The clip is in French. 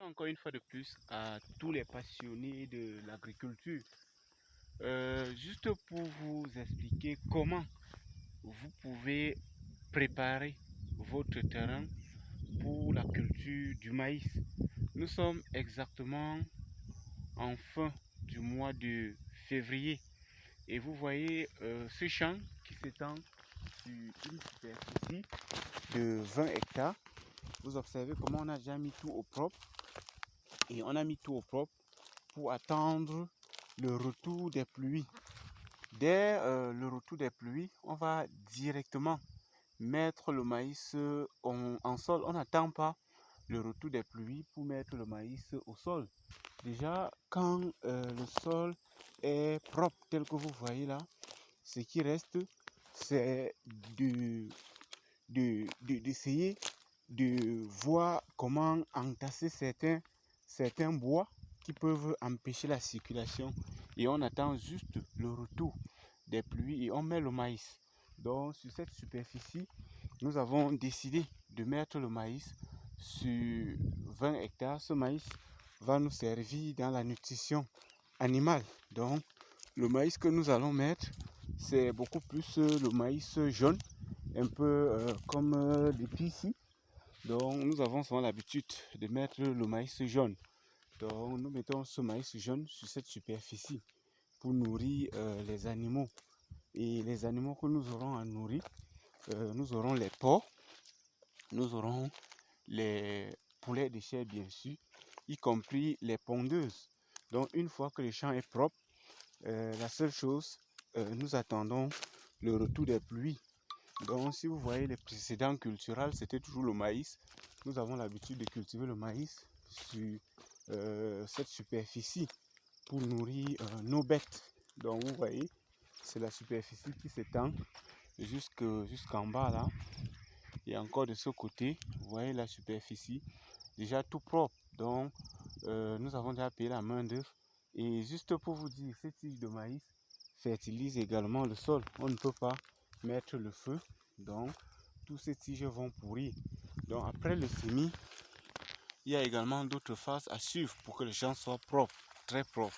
encore une fois de plus à tous les passionnés de l'agriculture. Juste pour vous expliquer comment vous pouvez préparer votre terrain pour la culture du maïs. Nous sommes exactement en fin du mois de février et vous voyez ce champ qui s'étend sur une superficie de 20 hectares. Vous observez comment on a déjà mis tout au propre. Et on a mis tout au propre pour attendre le retour des pluies. Dès le retour des pluies, on va directement mettre le maïs en sol. On n'attend pas le retour des pluies pour mettre le maïs au sol. Déjà, quand le sol est propre, tel que vous voyez là, ce qui reste, c'est d'essayer de voir comment entasser certains bois qui peuvent empêcher la circulation, et on attend juste le retour des pluies et on met le maïs. Donc sur cette superficie, nous avons décidé de mettre le maïs sur 20 hectares. Ce maïs va nous servir dans la nutrition animale. Donc le maïs que nous allons mettre, c'est beaucoup plus le maïs jaune, un peu comme depuis ici. Donc nous avons souvent l'habitude de mettre le maïs jaune. Donc nous mettons ce maïs jaune sur cette superficie pour nourrir les animaux. Et les animaux que nous aurons à nourrir, nous aurons les porcs, nous aurons les poulets de chair bien sûr, y compris les pondeuses. Donc une fois que le champ est propre, la seule chose, nous attendons le retour des pluies. Donc si vous voyez les précédents culturels, c'était toujours le maïs. Nous avons l'habitude de cultiver le maïs sur cette superficie pour nourrir nos bêtes. Donc vous voyez, c'est la superficie qui s'étend jusqu'en bas là. Et encore de ce côté, vous voyez la superficie déjà tout propre. Donc nous avons déjà payé la main d'œuvre. Et juste pour vous dire, ces tiges de maïs fertilisent également le sol. On ne peut pas mettre le feu, donc tous ces tiges vont pourrir. Donc après le semis, il y a également d'autres phases à suivre pour que le champ soit propre, très propre.